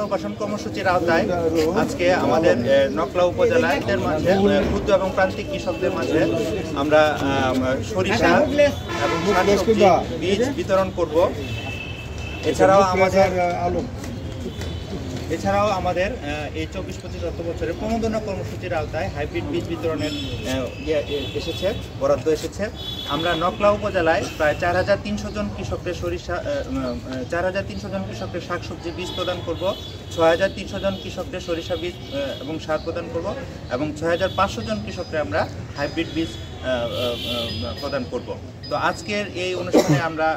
পুনর্বাসন কর্মসূচির আওতায় আজকে আমাদের নকলা উপজেলায় মাঝে ক্ষুদ্র এবং প্রান্তিক কৃষকদের মাঝে আমরা সরিষা এবং শাকসবজি বীজ বিতরণ করব। এছাড়াও আমাদের এই 24-25 অর্থ বছরের প্রণোদনা কর্মসূচির আওতায় হাইব্রিড বীজ বিতরণের বরাদ্দ এসেছে। আমরা নকলা উপজেলায় প্রায় 4300 জন কৃষকদের সরিষা 4300 জন কৃষকদের শাকসবজি বীজ প্রদান করব, 6300 জন কৃষকদের সরিষা বীজ এবং সার প্রদান করব এবং 6500 জন কৃষকদের আমরা হাইব্রিড বীজ প্রদান করব। তো আজকের এই অনুষ্ঠানে আমরা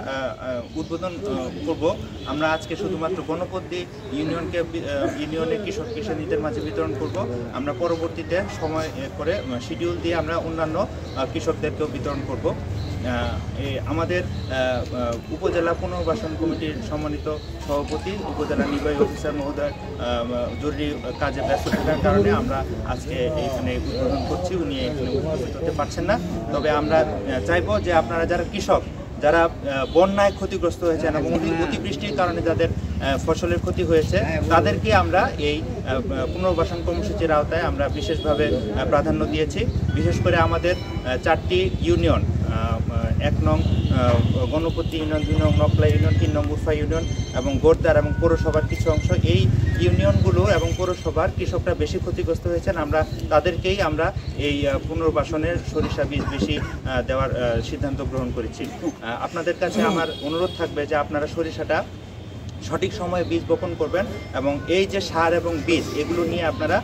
উদ্বোধন করব। আমরা আজকে শুধুমাত্র গণপতি ইউনিয়নের কৃষকদের মাঝে বিতরণ করব। আমরা পরবর্তীতে সময় করে শিডিউল দিয়ে আমরা অন্যান্য কৃষকদেরকেও বিতরণ করব। আমাদের উপজেলা পুনর্বাসন কমিটির সম্মানিত সভাপতি উপজেলা নির্বাহী অফিসার মহোদয় জরুরি কাজে ব্যস্ত থাকার কারণে আমরা আজকে এখানে উদ্বোধন করছি, উনি এখানে উপস্থিত হতে পারছেন না। তবে আমরা চাইব যে আপনারা যারা কৃষক, যারা বন্যায় ক্ষতিগ্রস্ত হয়েছেন এবং অতিবৃষ্টির কারণে যাদের ফসলের ক্ষতি হয়েছে, তাদেরকে আমরা এই পুনর্বাসন কর্মসূচির আওতায় আমরা বিশেষভাবে প্রাধান্য দিয়েছি। বিশেষ করে আমাদের 4টি ইউনিয়ন, 1 নং গণপতি ইউনিয়ন, 2 নং নকলা ইউনিয়ন, 3 নং উরফা ইউনিয়ন এবং গোরদার এবং পৌরসভার কিছু অংশ, এই ইউনিয়নগুলো এবং পৌরসভার কৃষকরা বেশি ক্ষতিগ্রস্ত হয়েছেন। আমরা তাদেরকেই আমরা এই পুনর্বাসনের সরিষা বীজ বেশি দেওয়ার সিদ্ধান্ত গ্রহণ করেছি। আপনাদের কাছে আমার অনুরোধ থাকবে যে আপনারা সরিষাটা সঠিক সময়ে বীজ বপন করবেন এবং এই যে সার এবং বীজ এগুলো নিয়ে আপনারা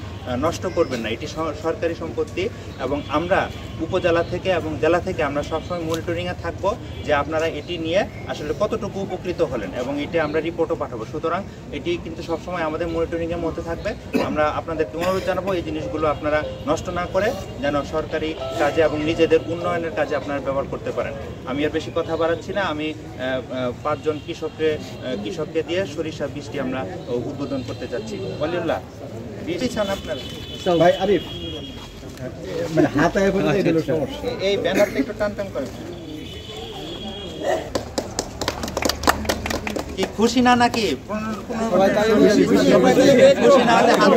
নষ্ট করবেন না। এটি সরকারি সম্পত্তি এবং আমরা উপজেলা থেকে এবং জেলা থেকে আমরা সবসময় মনিটরিংয়ে থাকবো যে আপনারা এটি নিয়ে আসলে কতটুকু উপকৃত হলেন এবং এটি আমরা রিপোর্টও পাঠাবো। সুতরাং এটি কিন্তু সবসময় আমাদের মনিটরিংয়ের মধ্যে থাকবে। আমরা আপনাদেরকে অনুরোধ জানাবো এই জিনিসগুলো আপনারা নষ্ট না করে যেন সরকারি কাজে এবং নিজেদের উন্নয়নের কাজে আপনারা ব্যবহার করতে পারেন। আমি আর বেশি কথা বাড়াচ্ছি না। আমি 5 জন কৃষককে দিয়ে সরিষা বীজটি আমরা উদ্বোধন করতে যাচ্ছি। ওয়ালিউল্লাহ বীজ চান আপনারা? ভাই আরিফ, মানে হাতায় এই ব্যানারটা একটু টান করেন। কি খুশি না নাকি? খুশি না হলে হাত